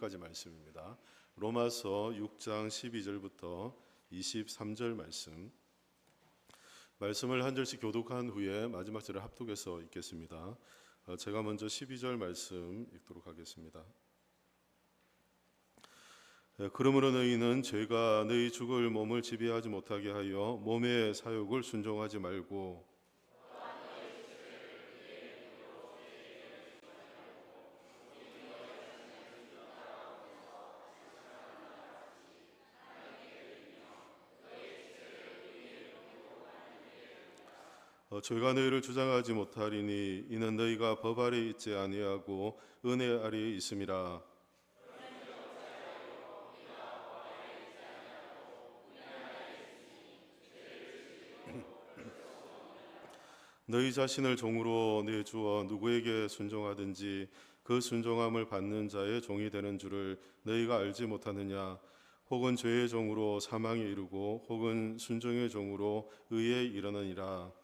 까지 말씀입니다. 로마서 6장 12절부터 23절 말씀을 한 절씩 교독한 후에 마지막 절을 합독해서 읽겠습니다. 제가 먼저 12절 말씀 읽도록 하겠습니다. 그러므로 너희는 죄가 너희 죽을 몸을 지배하지 못하게 하여 몸의 사욕을 순종하지 말고 죄가 너희를 주장하지 못하리니 이는 너희가 법 아래 있지 아니하고 은혜 아래에 있음이라. 너희 자신을 종으로 내주어 누구에게 순종하든지 그 순종함을 받는 자의 종이 되는 줄을 너희가 알지 못하느냐. 혹은 죄의 종으로 사망에 이르고 혹은 순종의 종으로 의에 이르느니라.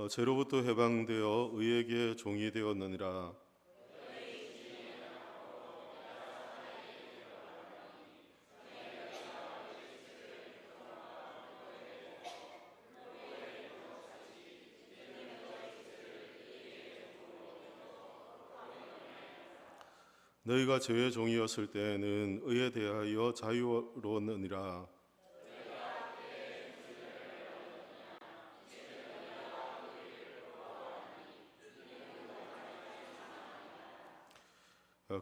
죄로부터 해방되어 의에게 종이 되었느니라. 너희가 죄의 종이었을 때에는 의에 대하여 자유로웠느니라.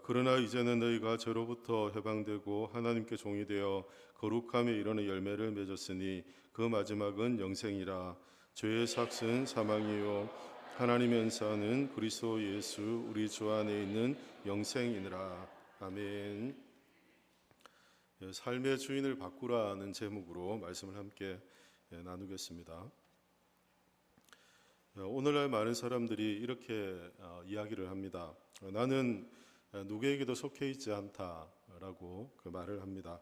그러나 이제는 너희가 죄로부터 해방되고 하나님께 종이 되어 거룩함에 이르는 열매를 맺었으니 그 마지막은 영생이라. 죄의 삭은 사망이요 하나님의 은사는 그리스도 예수 우리 주 안에 있는 영생이니라. 아멘. 삶의 주인을 바꾸라는 제목으로 말씀을 함께 나누겠습니다. 오늘날 많은 사람들이 이렇게 이야기를 합니다. 나는 누구에게도 속해 있지 않다라고 그 말을 합니다.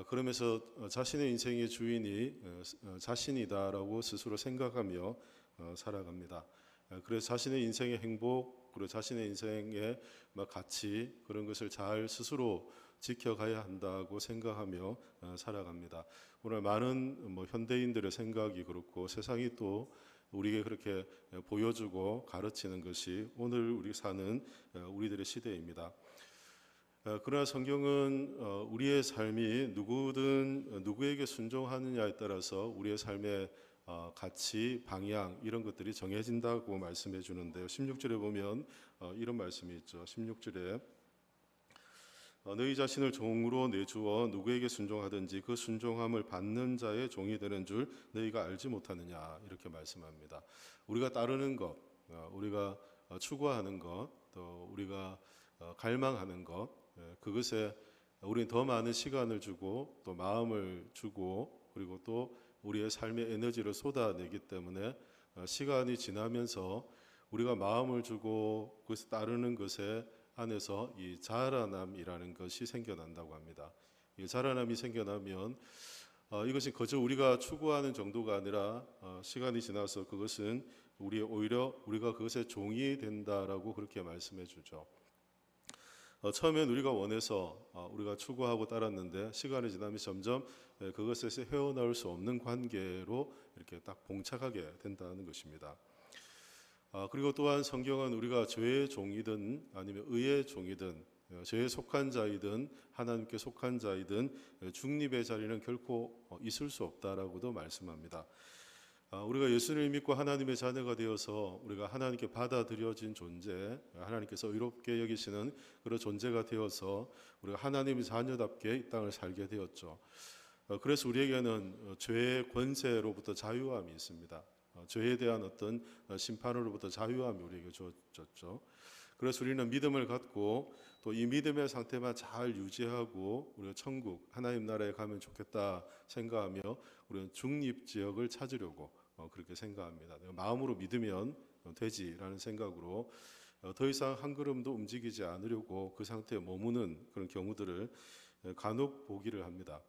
그러면서 자신의 인생의 주인이 자신이다라고 스스로 생각하며 살아갑니다. 그래서 자신의 인생의 행복 그리고 자신의 인생의 가치 그런 것을 잘 스스로 지켜가야 한다고 생각하며 살아갑니다. 오늘 많은 현대인들의 생각이 그렇고 세상이 또 우리에게 그렇게 보여주고 가르치는 것이 오늘 우리 사는 우리들의 시대입니다. 그러나 성경은 우리의 삶이 누구에게 순종하느냐에 따라서 우리의 삶의 가치, 방향 이런 것들이 정해진다고 말씀해 주는데요. 16절에 보면 이런 말씀이 있죠. 16절에 너희 자신을 종으로 내주어 누구에게 순종하든지 그 순종함을 받는 자의 종이 되는 줄 너희가 알지 못하느냐 이렇게 말씀합니다. 우리가 따르는 것, 우리가 추구하는 것, 또 우리가 갈망하는 것, 그것에 우리는 더 많은 시간을 주고 또 마음을 주고 그리고 또 우리의 삶의 에너지를 쏟아내기 때문에 시간이 지나면서 우리가 마음을 주고 그것을 따르는 것에 안에서 이 자라남이라는 것이 생겨난다고 합니다. 이 자라남이 생겨나면 이것이 그저 우리가 추구하는 정도가 아니라 시간이 지나서 그것은 오히려 우리가 그것의 종이 된다라고 그렇게 말씀해 주죠. 처음엔 우리가 원해서 우리가 추구하고 따랐는데 시간이 지나면 점점 그것에서 헤어나올 수 없는 관계로 이렇게 딱 봉착하게 된다는 것입니다. 그리고 또한 성경은 우리가 죄의 종이든 아니면 의의 종이든 죄에 속한 자이든 하나님께 속한 자이든 중립의 자리는 결코 있을 수 없다라고도 말씀합니다. 우리가 예수를 믿고 하나님의 자녀가 되어서 우리가 하나님께 받아들여진 존재, 하나님께서 의롭게 여기시는 그런 존재가 되어서 우리가 하나님의 자녀답게 이 땅을 살게 되었죠. 그래서 우리에게는 죄의 권세로부터 자유함이 있습니다. 죄에 대한 어떤 심판으로부터 자유함이 우리에게 주어졌죠. 그래서 우리는 믿음을 갖고 또 이 믿음의 상태만 잘 유지하고 우리가 천국 하나님 나라에 가면 좋겠다 생각하며 우리는 중립 지역을 찾으려고 그렇게 생각합니다. 마음으로 믿으면 되지라는 생각으로 더 이상 한 걸음도 움직이지 않으려고 그 상태에 머무는 그런 경우들을 간혹 보기를 합니다.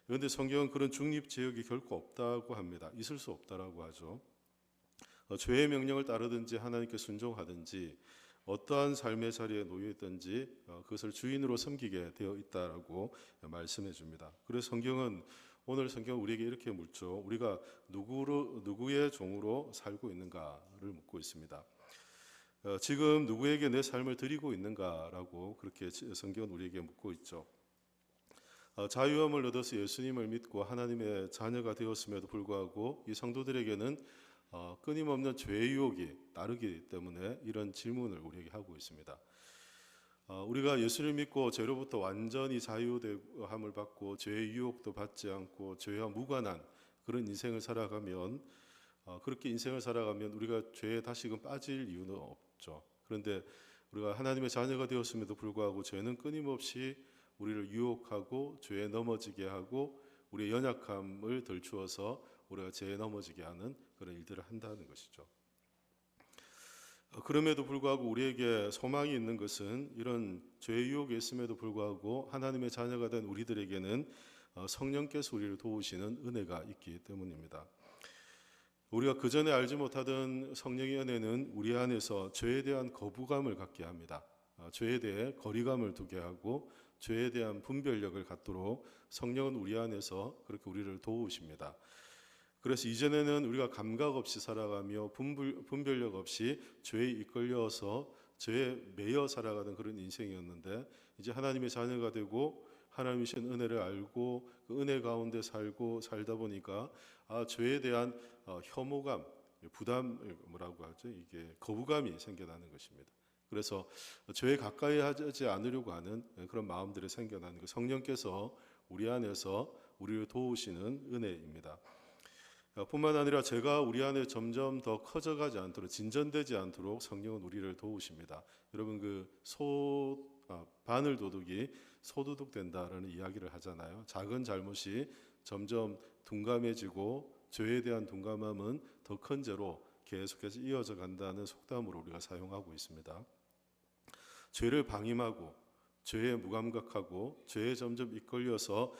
그런데 성경은 그런 중립 지역이 결코 없다고 합니다. 있을 수 없다라고 하죠. 죄의 명령을 따르든지 하나님께 순종하든지 어떠한 삶의 자리에 놓여 있든지 그것을 주인으로 섬기게 되어 있다라고 말씀해 줍니다. 그래서 성경은 오늘 성경 우리에게 이렇게 묻죠. 우리가 누구의 종으로 살고 있는가를 묻고 있습니다. 지금 누구에게 내 삶을 드리고 있는가라고 그렇게 성경은 우리에게 묻고 있죠. 자유함을 얻어서 예수님을 믿고 하나님의 자녀가 되었음에도 불구하고 이 성도들에게는 끊임없는 죄의 유혹이 따르기 때문에 이런 질문을 우리에게 하고 있습니다. 우리가 예수를 믿고 죄로부터 완전히 자유함을 받고 죄의 유혹도 받지 않고 죄와 무관한 그런 인생을 살아가면 그렇게 인생을 살아가면 우리가 죄에 다시금 빠질 이유는 없죠. 그런데 우리가 하나님의 자녀가 되었음에도 불구하고 죄는 끊임없이 우리를 유혹하고 죄에 넘어지게 하고 우리의 연약함을 들추어서 우리가 죄에 넘어지게 하는 그런 일들을 한다는 것이죠. 그럼에도 불구하고 우리에게 소망이 있는 것은 이런 죄의 유혹에 있음에도 불구하고 하나님의 자녀가 된 우리들에게는 성령께서 우리를 도우시는 은혜가 있기 때문입니다. 우리가 그전에 알지 못하던 성령의 은혜는 우리 안에서 죄에 대한 거부감을 갖게 합니다. 죄에 대해 거리감을 두게 하고 죄에 대한 분별력을 갖도록 성령은 우리 안에서 그렇게 우리를 도우십니다. 그래서 이전에는 우리가 감각 없이 살아가며 분별력 없이 죄에 이끌려서 죄에 매여 살아가는 그런 인생이었는데 이제 하나님의 자녀가 되고 하나님의 신 은혜를 알고 그 은혜 가운데 살다 보니까 죄에 대한 혐오감, 부담 뭐라고 하죠? 이게 거부감이 생겨나는 것입니다. 그래서 죄에 가까이 하지 않으려고 하는 그런 마음들이 생겨나는 것. 성령께서 우리 안에서 우리를 도우시는 은혜입니다. 뿐만 아니라 죄가 우리 안에 점점 더 커져가지 않도록 진전되지 않도록 성령은 우리를 도우십니다. 여러분 바늘 도둑이 소도둑 된다라는 이야기를 하잖아요. 작은 잘못이 점점 둔감해지고 죄에 대한 둔감함은 더 큰 죄로 계속해서 이어져 간다는 속담으로 우리가 사용하고 있습니다. 죄를 방임하고 죄에 무감각하고 죄에 점점 이끌려서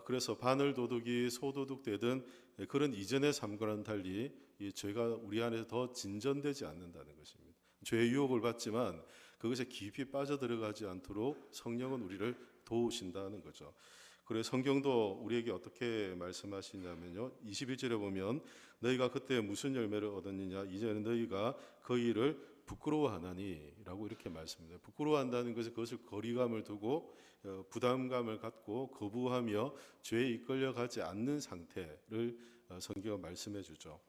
그래서 바늘 도둑이 소도둑 되든 그런 이전의 삶과는 달리 이 죄가 우리 안에서 더 진전되지 않는다는 것입니다. 죄의 유혹을 받지만 그것에 깊이 빠져들어가지 않도록 성령은 우리를 도우신다는 거죠. 그래서 성경도 우리에게 어떻게 말씀하시냐면요. 21절에 보면 너희가 그때 무슨 열매를 얻었느냐 이제는 너희가 그 일을 부끄러워하나니 라고 이렇게 말씀합니다. 부끄러워한다는 것은 그것을 거리감을 두고 부담감을 갖고 거부하며 죄에 이끌려가지 않는 상태를 성경은 말씀해 주죠.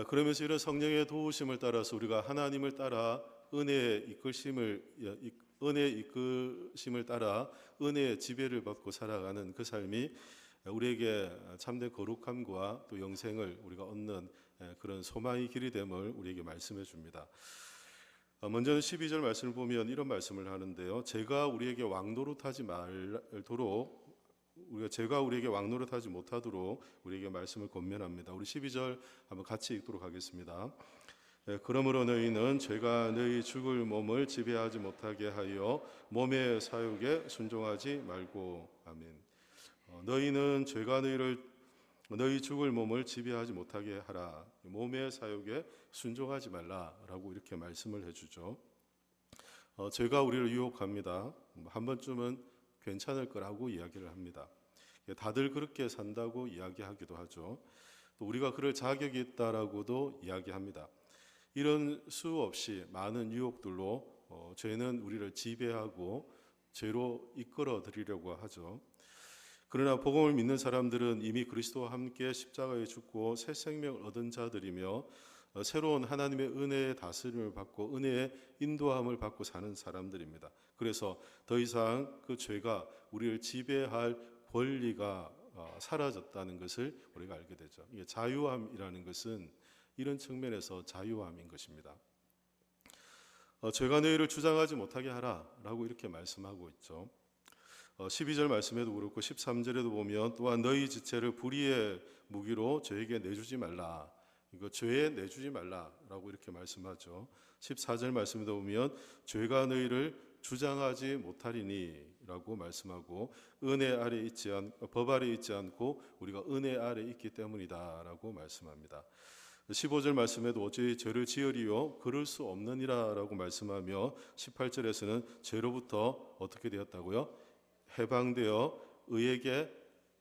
그러면서 이런 성령의 도우심을 따라서 우리가 하나님을 따라 은혜의 이끄심을 따라 은혜의 지배를 받고 살아가는 그 삶이 우리에게 참된 거룩함과 또 영생을 우리가 얻는 그런 소망의 길이 됨을 우리에게 말씀해 줍니다. 먼저는 12절 말씀을 보면 이런 말씀을 하는데요. 죄가 우리에게 왕노릇하지 못하도록 우리에게 말씀을 권면합니다. 우리 12절 한번 같이 읽도록 하겠습니다. 그러므로 너희는 죄가 너희 죽을 몸을 지배하지 못하게 하여 몸의 사욕에 순종하지 말고. 아멘. 너희는 죄가 너희 죽을 몸을 지배하지 못하게 하라. 몸의 사욕에 순종하지 말라라고 이렇게 말씀을 해주죠. 죄가 우리를 유혹합니다. 한 번쯤은 괜찮을 거라고 이야기를 합니다. 다들 그렇게 산다고 이야기하기도 하죠. 또 우리가 그럴 자격이 있다라고도 이야기합니다. 이런 수 없이 많은 유혹들로 죄는 우리를 지배하고 죄로 이끌어 드리려고 하죠. 그러나 복음을 믿는 사람들은 이미 그리스도와 함께 십자가에 죽고 새 생명을 얻은 자들이며 새로운 하나님의 은혜의 다스림을 받고 은혜의 인도함을 받고 사는 사람들입니다. 그래서 더 이상 그 죄가 우리를 지배할 권리가 사라졌다는 것을 우리가 알게 되죠. 이게 자유함이라는 것은 이런 측면에서 자유함인 것입니다. 죄가 너희를 주장하지 못하게 하라라고 이렇게 말씀하고 있죠. 12절 말씀에도 그렇고 13절에도 보면 또한 너희 지체를 불의의 무기로 죄에게 내주지 말라. 이거 죄에 내주지 말라라고 이렇게 말씀하죠. 14절 말씀에도 보면 죄가 너희를 주장하지 못하리니 것이라고 말씀하고 은혜 아래 있지 법 아래 있지 않고 우리가 은혜 아래 있기 때문이다라고 말씀합니다. 15절 말씀에도 어찌 죄를 지으리요 그럴 수 없느니라라고 말씀하며 18절에서는 죄로부터 어떻게 되었다고요? 해방되어 의에게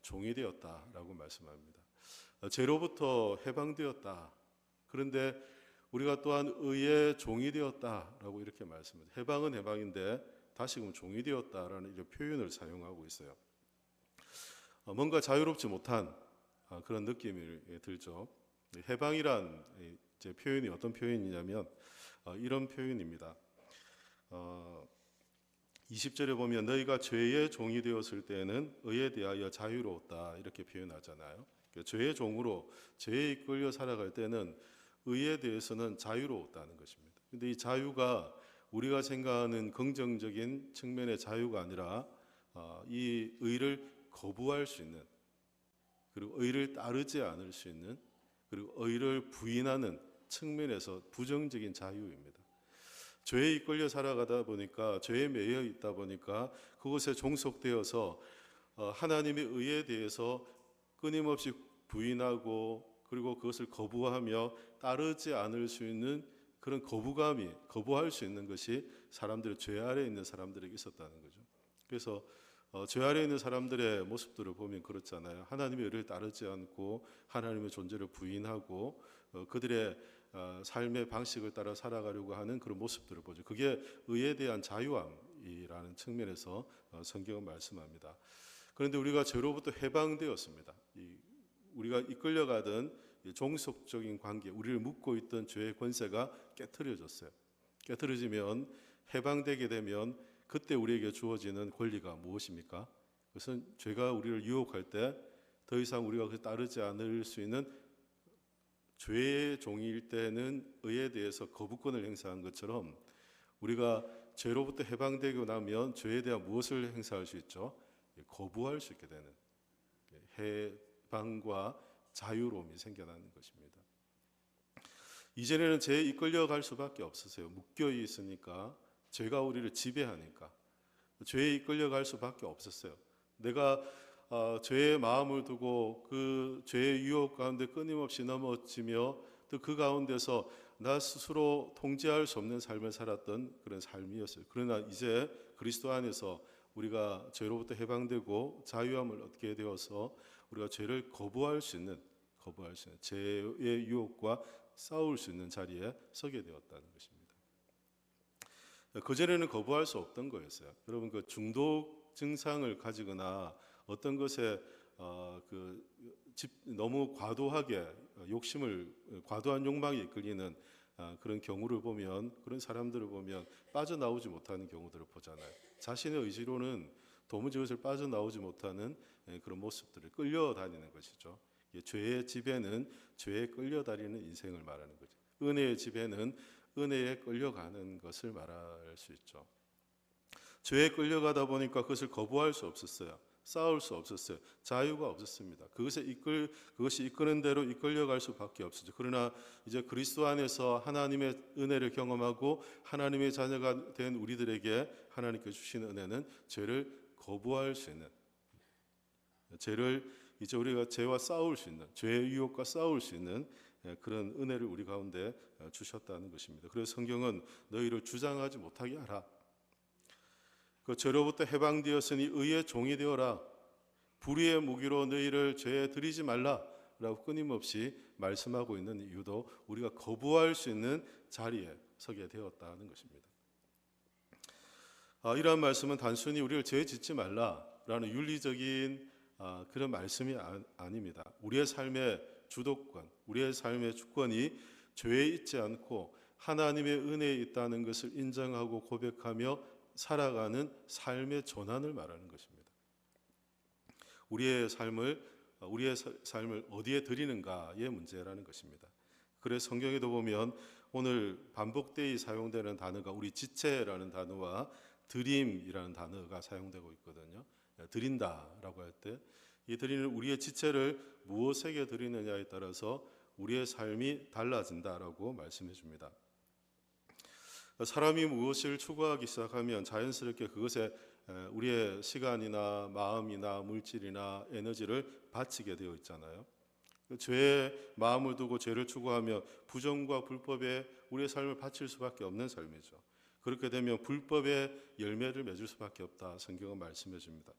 종이 되었다라고 말씀합니다. 죄로부터 해방되었다. 그런데 우리가 또한 의의 종이 되었다라고 이렇게 말씀합니다. 해방은 해방인데 다시금 종이 되었다라는 이런 표현을 사용하고 있어요. 뭔가 자유롭지 못한 그런 느낌이 들죠. 해방이란 이제 표현이 어떤 표현이냐면 이런 표현입니다. 20절에 보면 너희가 죄의 종이 되었을 때는 의에 대하여 자유로웠다 이렇게 표현하잖아요. 죄의 종으로 죄에 이끌려 살아갈 때는 의에 대해서는 자유로웠다는 것입니다. 근데 이 자유가 우리가 생각하는 긍정적인 측면의 자유가 아니라 이 의를 거부할 수 있는, 그리고 의를 따르지 않을 수 있는, 그리고 의를 부인하는 측면에서 부정적인 자유입니다. 죄에 이끌려 살아가다 보니까, 죄에 매여 있다 보니까 그것에 종속되어서 하나님의 의에 대해서 끊임없이 부인하고 그리고 그것을 거부하며 따르지 않을 수 있는 그런 거부할 수 있는 것이 사람들의 죄 아래에 있는 사람들에게 있었다는 거죠. 그래서 죄 아래에 있는 사람들의 모습들을 보면 그렇잖아요. 하나님의 의를 따르지 않고 하나님의 존재를 부인하고 그들의 삶의 방식을 따라 살아가려고 하는 그런 모습들을 보죠. 그게 의에 대한 자유함이라는 측면에서 성경은 말씀합니다. 그런데 우리가 죄로부터 해방되었습니다. 우리가 이끌려가던 종속적인 관계, 우리를 묶고 있던 죄의 권세가 깨트려졌어요. 깨트려지면, 해방되게 되면 그때 우리에게 주어지는 권리가 무엇입니까? 그것은 죄가 우리를 유혹할 때 더 이상 우리가 그 따르지 않을 수 있는, 죄의 종일 때는 의에 대해서 거부권을 행사한 것처럼 우리가 죄로부터 해방되고 나면 죄에 대한 무엇을 행사할 수 있죠? 거부할 수 있게 되는 해방과 자유로움이 생겨나는 것입니다. 이전에는 죄에 이끌려갈 수밖에 없었어요. 묶여 있으니까, 죄가 우리를 지배하니까 죄에 이끌려갈 수밖에 없었어요. 내가 죄의 마음을 두고 그 죄의 유혹 가운데 끊임없이 넘어지며 또 그 가운데서 나 스스로 통제할 수 없는 삶을 살았던 그런 삶이었어요. 그러나 이제 그리스도 안에서 우리가 죄로부터 해방되고 자유함을 얻게 되어서 우리가 죄를 거부할 수 있는 죄의 유혹과 싸울 수 있는 자리에 서게 되었다는 것입니다. 그전에는 거부할 수 없던 거였어요. 여러분, 그 중독 증상을 가지거나 어떤 것에 너무 과도하게 과도한 욕망에 이끌리는 그런 경우를 보면, 그런 사람들을 보면 빠져나오지 못하는 경우들을 보잖아요. 자신의 의지로는 도무지 그것을 빠져나오지 못하는 그런 모습들을 끌려다니는 것이죠. 죄의 지배는 죄에 끌려다니는 인생을 말하는 거죠. 은혜의 지배는 은혜에 끌려가는 것을 말할 수 있죠. 죄에 끌려가다 보니까 그것을 거부할 수 없었어요. 싸울 수 없었어요. 자유가 없었습니다. 그것이 이끄는 대로 이끌려갈 수밖에 없었죠. 그러나 이제 그리스도 안에서 하나님의 은혜를 경험하고 하나님의 자녀가 된 우리들에게 하나님께 주시는 은혜는 죄를 거부할 수 있는, 이제 우리가 죄와 싸울 수 있는, 죄의 유혹과 싸울 수 있는 그런 은혜를 우리 가운데 주셨다는 것입니다. 그래서 성경은 너희를 주장하지 못하게 하라. 그 죄로부터 해방되었으니 의의 종이 되어라. 불의의 무기로 너희를 죄에 들이지 말라라고 끊임없이 말씀하고 있는 이유도 우리가 거부할 수 있는 자리에 서게 되었다는 것입니다. 이러한 말씀은 단순히 우리를 죄 짓지 말라라는 윤리적인 그런 말씀이 아닙니다. 우리의 삶의 주도권, 우리의 삶의 주권이 죄에 있지 않고 하나님의 은혜에 있다는 것을 인정하고 고백하며 살아가는 삶의 전환을 말하는 것입니다. 우리의 삶을 어디에 드리는가의 문제라는 것입니다. 그래서 성경에도 보면 오늘 반복되이 사용되는 단어가 우리 지체라는 단어와 드림이라는 단어가 사용되고 있거든요. 드린다라고 할 때 이 드리는 우리의 지체를 무엇에게 드리느냐에 따라서 우리의 삶이 달라진다라고 말씀해 줍니다. 사람이 무엇을 추구하기 시작하면 자연스럽게 그것에 우리의 시간이나 마음이나 물질이나 에너지를 바치게 되어 있잖아요. 죄에 마음을 두고 죄를 추구하며 부정과 불법에 우리의 삶을 바칠 수밖에 없는 삶이죠. 그렇게 되면 불법의 열매를 맺을 수밖에 없다. 성경은 말씀해 줍니다.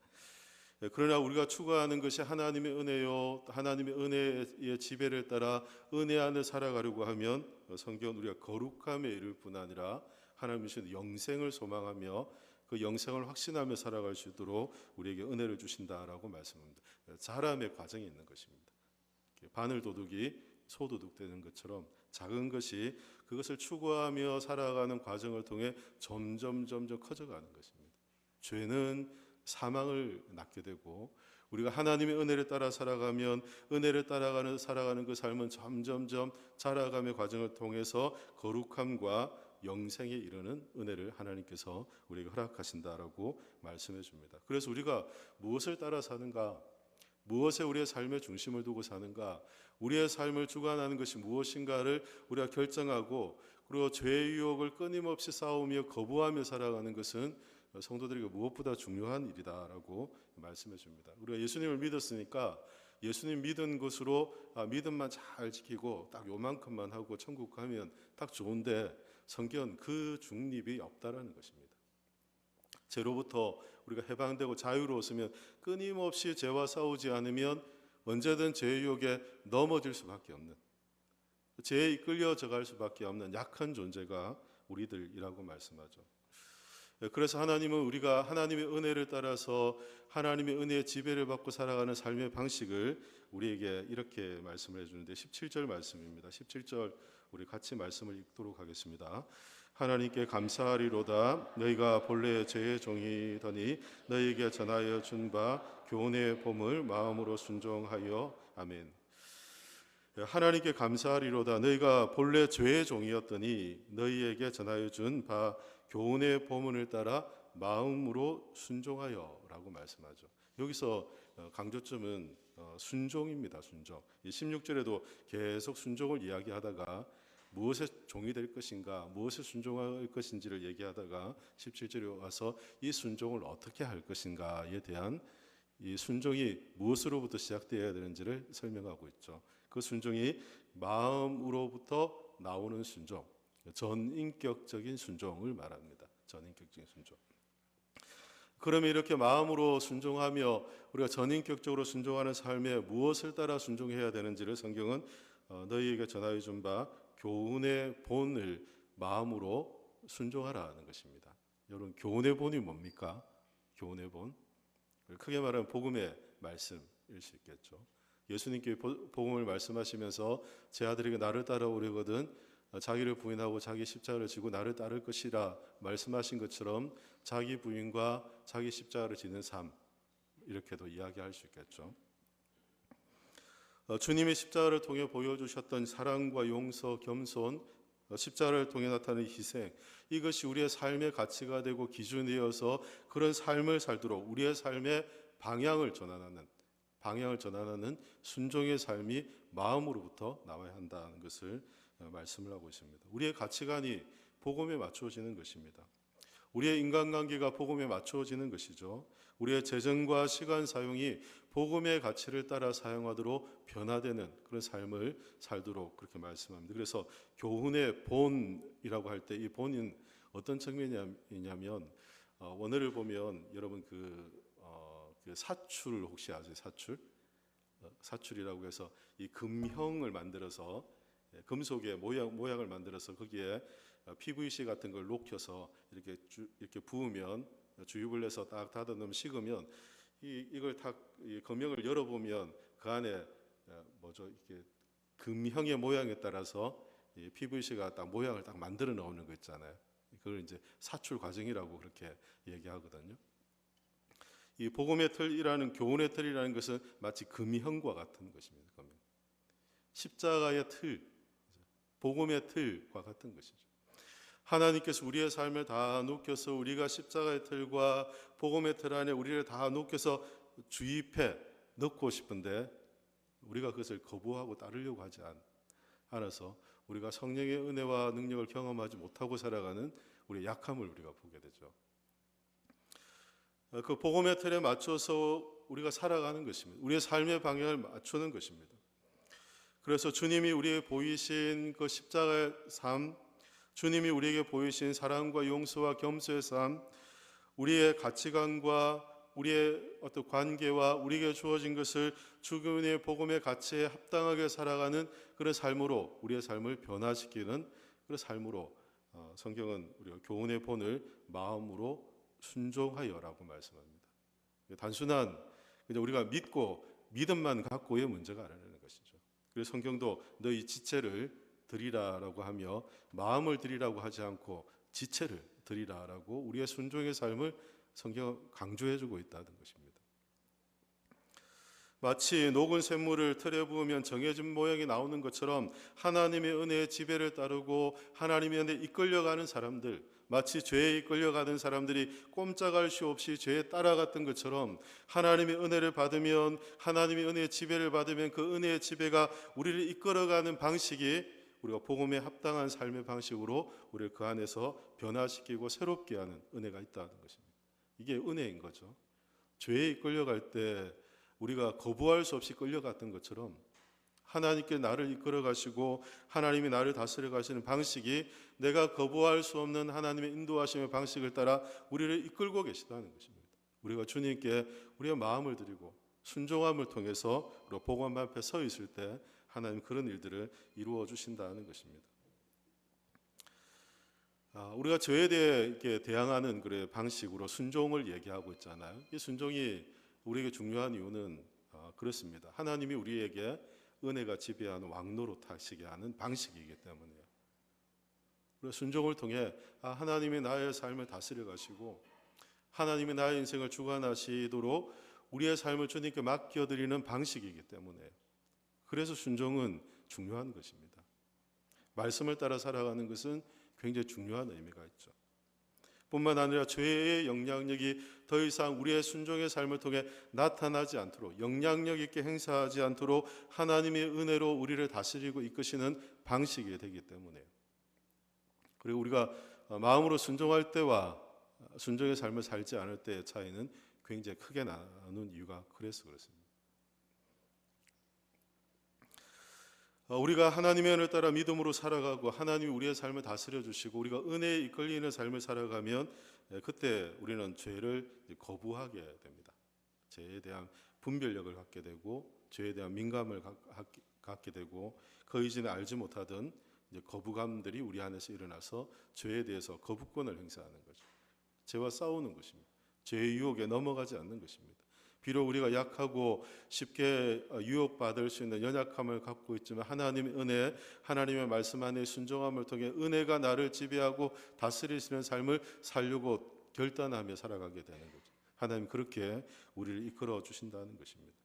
그러나 우리가 추구하는 것이 하나님의 은혜요, 하나님의 은혜의 지배를 따라 은혜 안에 살아가려고 하면 성경은 우리가 거룩함에 이를 뿐 아니라 하나님이 주신 영생을 소망하며 그 영생을 확신하며 살아갈 수 있도록 우리에게 은혜를 주신다라고 말씀합니다. 자람의 과정이 있는 것입니다. 바늘도둑이 소도둑 되는 것처럼 작은 것이 그것을 추구하며 살아가는 과정을 통해 점점 커져가는 것입니다. 죄는 사망을 낳게 되고 우리가 하나님의 은혜를 따라 살아가면 은혜를 따라가는 살아가는 그 삶은 점점 자라감의 과정을 통해서 거룩함과 영생에 이르는 은혜를 하나님께서 우리에게 허락하신다라고 말씀해 줍니다. 그래서 우리가 무엇을 따라 사는가, 무엇에 우리의 삶의 중심을 두고 사는가, 우리의 삶을 주관하는 것이 무엇인가를 우리가 결정하고 그리고 죄의 유혹을 끊임없이 싸우며 거부하며 살아가는 것은 성도들에게 무엇보다 중요한 일이다라고 말씀해 줍니다. 우리가 예수님을 믿었으니까 예수님 믿은 것으로 믿음만 잘 지키고 딱 요만큼만 하고 천국 가면 딱 좋은데 성경은 그 중립이 없다라는 것입니다. 죄로부터 우리가 해방되고 자유로웠으면 끊임없이 죄와 싸우지 않으면 언제든 죄의 유혹에 넘어질 수밖에 없는, 죄에 이끌려져 갈 수밖에 없는 약한 존재가 우리들이라고 말씀하죠. 그래서 하나님은 우리가 하나님의 은혜를 따라서 하나님의 은혜의 지배를 받고 살아가는 삶의 방식을 우리에게 이렇게 말씀을 해주는데 17절 말씀입니다. 17절 우리 같이 말씀을 읽도록 하겠습니다. 하나님께 감사하리로다. 너희가 본래 죄의 종이더니 너희에게 전하여 준 바 교훈의 봄을 마음으로 순종하여. 아멘. 하나님께 감사하리로다. 너희가 본래 죄의 종이었더니 너희에게 전하여 준 바 교훈의 보문을 따라 마음으로 순종하여 라고 말씀하죠. 여기서 강조점은 순종입니다. 순종. 16절에도 계속 순종을 이야기하다가 무엇의 종이 될 것인가, 무엇에 순종할 것인지를 얘기하다가 17절에 와서 이 순종을 어떻게 할 것인가에 대한 이 순종이 무엇으로부터 시작되어야 되는지를 설명하고 있죠. 그 순종이 마음으로부터 나오는 순종, 전인격적인 순종을 말합니다. 전인격적인 순종. 그러면 이렇게 마음으로 순종하며 우리가 전인격적으로 순종하는 삶에 무엇을 따라 순종해야 되는지를 성경은 너희에게 전하여 준 바 교훈의 본을 마음으로 순종하라는 것입니다. 여러분, 교훈의 본이 뭡니까? 교훈의 본, 크게 말하면 복음의 말씀일 수 있겠죠. 예수님께 복음을 말씀하시면서 제 아들에게 나를 따라오려거든 자기를 부인하고 자기 십자가를 지고 나를 따를 것이라 말씀하신 것처럼 자기 부인과 자기 십자가를 지는 삶, 이렇게도 이야기할 수 있겠죠. 주님의 십자가를 통해 보여주셨던 사랑과 용서, 겸손, 십자가를 통해 나타나는 희생, 이것이 우리의 삶의 가치가 되고 기준이어서 그런 삶을 살도록 우리의 삶의 방향을 전환하는 순종의 삶이 마음으로부터 나와야 한다는 것을 말씀을 하고 있습니다. 우리의 가치관이 복음에 맞추어지는 것입니다. 우리의 인간관계가 복음에 맞추어지는 것이죠. 우리의 재정과 시간 사용이 복음의 가치를 따라 사용하도록 변화되는 그런 삶을 살도록 그렇게 말씀합니다. 그래서 교훈의 본이라고 할 때 이 본은 어떤 측면이냐면 원어를 보면 여러분 그 사출 혹시 아세요? 사출이라고 해서 이 금형을 만들어서 금속의 모양을 만들어서 거기에 PVC 같은 걸 녹여서 이렇게 부으면 주입을 해서 딱 닫아 놓으면 식으면 이걸 이 금형을 열어보면 그 안에 이렇게 금형의 모양에 따라서 이 PVC가 딱 모양을 딱 만들어 나오는 거 있잖아요. 그걸 이제 사출 과정이라고 그렇게 얘기하거든요. 이 복음의 틀이라는 교훈의 틀이라는 것은 마치 금형과 같은 것입니다. 십자가의 틀, 복음의 틀과 같은 것이죠. 하나님께서 우리의 삶을 다 녹여서 우리가 십자가의 틀과 복음의 틀 안에 우리를 다 녹여서 주입해 넣고 싶은데 우리가 그것을 거부하고 따르려고 하지 않아서 우리가 성령의 은혜와 능력을 경험하지 못하고 살아가는 우리의 약함을 우리가 보게 되죠. 그 복음의 틀에 맞춰서 우리가 살아가는 것입니다. 우리의 삶의 방향을 맞추는 것입니다. 그래서 주님이 우리에게 보이신 그 십자가의 삶, 주님이 우리에게 보이신 사랑과 용서와 겸손의 삶, 우리의 가치관과 우리의 어떤 관계와 우리에게 주어진 것을 주님의 복음의 가치에 합당하게 살아가는 그런 삶으로 우리의 삶을 변화시키는 그런 삶으로 성경은 우리가 교훈의 본을 마음으로 순종하여라고 말씀합니다. 단순한 그냥 우리가 믿고 믿음만 갖고의 문제가 아니라는 것이죠. 그래서 성경도 너희 지체를 드리라라고 하며 마음을 드리라고 하지 않고 지체를 드리라라고 우리의 순종의 삶을 성경은 강조해주고 있다는 것입니다. 마치 녹은 샘물을 틀에 부으면 정해진 모양이 나오는 것처럼 하나님의 은혜의 지배를 따르고 하나님의 은혜에 이끌려가는 사람들, 마치 죄에 이끌려가는 사람들이 꼼짝할 수 없이 죄에 따라갔던 것처럼 하나님의 은혜를 받으면, 하나님의 은혜의 지배를 받으면 그 은혜의 지배가 우리를 이끌어가는 방식이 우리가 복음에 합당한 삶의 방식으로 우리를 그 안에서 변화시키고 새롭게 하는 은혜가 있다는 것입니다. 이게 은혜인 거죠. 죄에 이끌려갈 때 우리가 거부할 수 없이 끌려갔던 것처럼 하나님께 나를 이끌어 가시고 하나님이 나를 다스려 가시는 방식이 내가 거부할 수 없는 하나님의 인도하심의 방식을 따라 우리를 이끌고 계시다는 것입니다. 우리가 주님께 우리의 마음을 드리고 순종함을 통해서 우리가 복음 앞에 서 있을 때 하나님 그런 일들을 이루어 주신다는 것입니다. 우리가 죄에 대해 대항하는 그런 방식으로 순종을 얘기하고 있잖아요. 이 순종이 우리에게 중요한 이유는 그렇습니다. 하나님이 우리에게 은혜가 지배하는 왕노릇하시게 하는 방식이기 때문이에요. 그래서 순종을 통해 하나님이 나의 삶을 다스려 가시고 하나님이 나의 인생을 주관하시도록 우리의 삶을 주님께 맡겨드리는 방식이기 때문에 그래서 순종은 중요한 것입니다. 말씀을 따라 살아가는 것은 굉장히 중요한 의미가 있죠. 뿐만 아니라 죄의 영향력이 더 이상 우리의 순종의 삶을 통해 나타나지 않도록 영향력 있게 행사하지 않도록 하나님의 은혜로 우리를 다스리고 이끄시는 방식이 되기 때문에요. 그리고 우리가 마음으로 순종할 때와 순종의 삶을 살지 않을 때의 차이는 굉장히 크게 나는 이유가 그래서 그렇습니다. 우리가 하나님의 은혜를 따라 믿음으로 살아가고 하나님이 우리의 삶을 다스려 주시고 우리가 은혜에 이끌리는 삶을 살아가면 그때 우리는 죄를 거부하게 됩니다. 죄에 대한 분별력을 갖게 되고 죄에 대한 민감을 갖게 되고 그 이전에 알지 못하던 거부감들이 우리 안에서 일어나서 죄에 대해서 거부권을 행사하는 거죠. 죄와 싸우는 것입니다. 죄의 유혹에 넘어가지 않는 것입니다. 비록 우리가 약하고 쉽게 유혹받을 수 있는 연약함을 갖고 있지만 하나님의 은혜, 하나님의 말씀 안에 순종함을 통해 은혜가 나를 지배하고 다스리시는 삶을 살려고 결단하며 살아가게 되는 거죠. 하나님 그렇게 우리를 이끌어 주신다는 것입니다.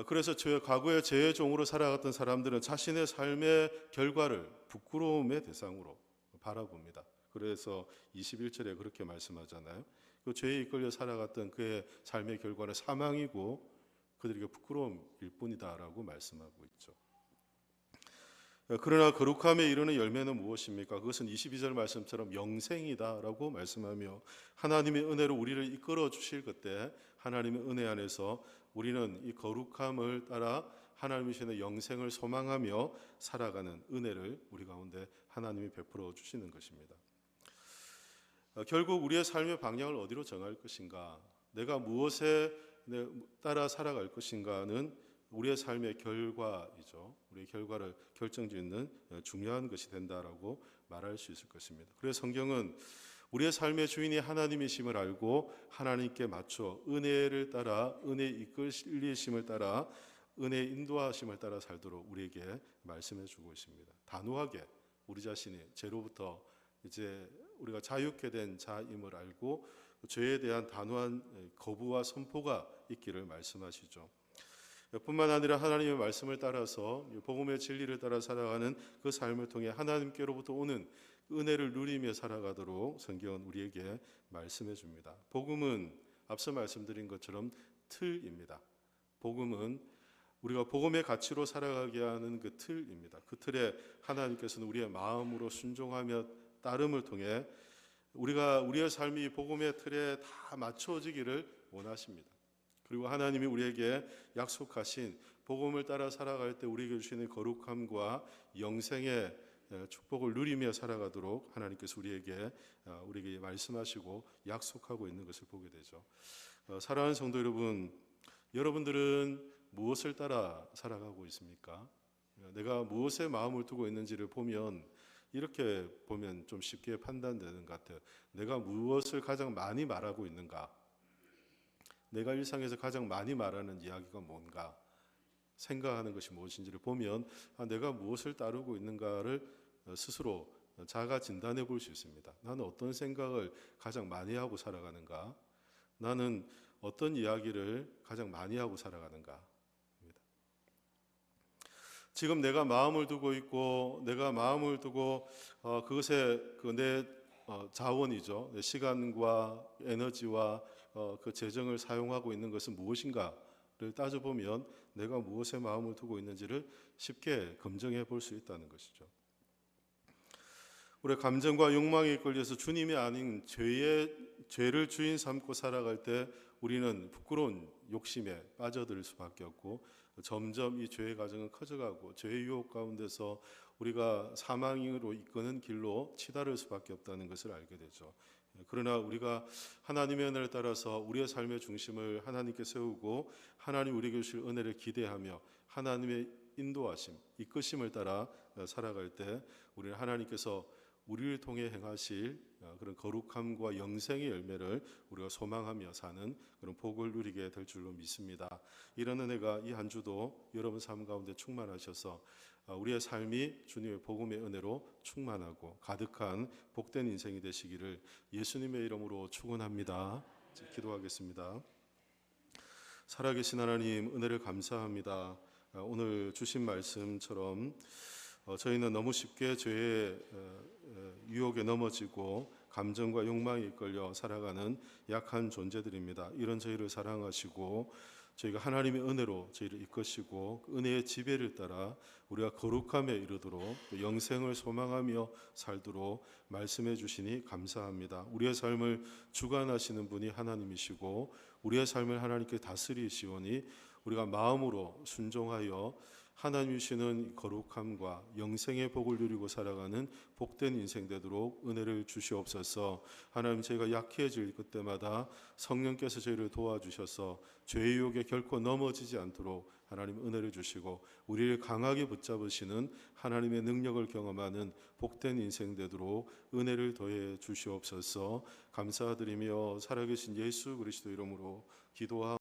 그래서 과거의 죄의 종으로 살아갔던 사람들은 자신의 삶의 결과를 부끄러움의 대상으로 바라봅니다. 그래서 21절에 그렇게 말씀하잖아요. 그 죄에 이끌려 살아갔던 그의 삶의 결과는 사망이고 그들에게 부끄러움일 뿐이다라고 말씀하고 있죠. 그러나 거룩함에 이르는 열매는 무엇입니까? 그것은 22절 말씀처럼 영생이다라고 말씀하며 하나님의 은혜로 우리를 이끌어 주실 그때 하나님의 은혜 안에서 우리는 이 거룩함을 따라 하나님이 주시는 영생을 소망하며 살아가는 은혜를 우리 가운데 하나님이 베풀어 주시는 것입니다. 결국 우리의 삶의 방향을 어디로 정할 것인가, 내가 무엇에 따라 살아갈 것인가는 우리의 삶의 결과이죠. 우리의 결과를 결정짓는 중요한 것이 된다라고 말할 수 있을 것입니다. 그래서 성경은 우리의 삶의 주인이 하나님이심을 알고 하나님께 맞춰 은혜를 따라 은혜의 이끌리심을 따라 은혜의 인도하심을 따라 살도록 우리에게 말씀해 주고 있습니다. 단호하게 우리 자신이 죄로부터 이제 우리가 자유케 된 자임을 알고 죄에 대한 단호한 거부와 선포가 있기를 말씀하시죠. 뿐만 아니라 하나님의 말씀을 따라서 복음의 진리를 따라 살아가는 그 삶을 통해 하나님께로부터 오는 은혜를 누리며 살아가도록 성경은 우리에게 말씀해 줍니다. 복음은 앞서 말씀드린 것처럼 틀입니다. 복음은 우리가 복음의 가치로 살아가게 하는 그 틀입니다. 그 틀에 하나님께서는 우리의 마음으로 순종하며 따름을 통해 우리의 삶이 복음의 틀에 다 맞춰지기를 원하십니다. 그리고 하나님이 우리에게 약속하신 복음을 따라 살아갈 때 우리에게 주시는 거룩함과 영생의 축복을 누리며 살아가도록 하나님께서 우리에게 말씀하시고 약속하고 있는 것을 보게 되죠. 사랑하는 성도 여러분, 여러분들은 무엇을 따라 살아가고 있습니까? 내가 무엇에 마음을 두고 있는지를 보면 이렇게 보면 좀 쉽게 판단되는 것 같아요. 내가 무엇을 가장 많이 말하고 있는가? 내가 일상에서 가장 많이 말하는 이야기가 뭔가? 생각하는 것이 무엇인지를 보면 내가 무엇을 따르고 있는가를 스스로 자가 진단해 볼 수 있습니다. 나는 어떤 생각을 가장 많이 하고 살아가는가? 나는 어떤 이야기를 가장 많이 하고 살아가는가? 지금 내가 마음을 두고 있고 내가 마음을 두고 그것에 내 자원이죠. 내 시간과 에너지와 그 재정을 사용하고 있는 것은 무엇인가를 따져보면 내가 무엇에 마음을 두고 있는지를 쉽게 검증해 볼 수 있다는 것이죠. 우리 감정과 욕망에 이끌려서 주님이 아닌 죄를 주인 삼고 살아갈 때 우리는 부끄러운 욕심에 빠져들 수밖에 없고 점점 이 죄의 가정은 커져가고 죄의 유혹 가운데서 우리가 사망으로 이끄는 길로 치달을 수밖에 없다는 것을 알게 되죠. 그러나 우리가 하나님의 은혜를 따라서 우리의 삶의 중심을 하나님께 세우고 하나님 우리에게 주실 은혜를 기대하며 하나님의 인도하심, 이끄심을 따라 살아갈 때 우리는 하나님께서 우리를 통해 행하실 그런 거룩함과 영생의 열매를 우리가 소망하며 사는 그런 복을 누리게 될 줄로 믿습니다. 이런 은혜가 이 한 주도 여러분 삶 가운데 충만하셔서 우리의 삶이 주님의 복음의 은혜로 충만하고 가득한 복된 인생이 되시기를 예수님의 이름으로 축원합니다. 기도하겠습니다. 살아계신 하나님, 은혜를 감사합니다. 오늘 주신 말씀처럼 저희는 너무 쉽게 죄의 유혹에 넘어지고 감정과 욕망에 이끌려 살아가는 약한 존재들입니다. 이런 저희를 사랑하시고 저희가 하나님의 은혜로 저희를 이끄시고 그 은혜의 지배를 따라 우리가 거룩함에 이르도록 영생을 소망하며 살도록 말씀해 주시니 감사합니다. 우리의 삶을 주관하시는 분이 하나님이시고 우리의 삶을 하나님께 다스리시오니 우리가 마음으로 순종하여 하나님이 주시는 거룩함과 영생의 복을 누리고 살아가는 복된 인생 되도록 은혜를 주시옵소서. 하나님, 저희가 약해질 그때마다 성령께서 저희를 도와주셔서 죄의 유혹에 결코 넘어지지 않도록 하나님 은혜를 주시고 우리를 강하게 붙잡으시는 하나님의 능력을 경험하는 복된 인생 되도록 은혜를 더해 주시옵소서. 감사드리며 살아계신 예수 그리스도 이름으로 기도하옵나이다.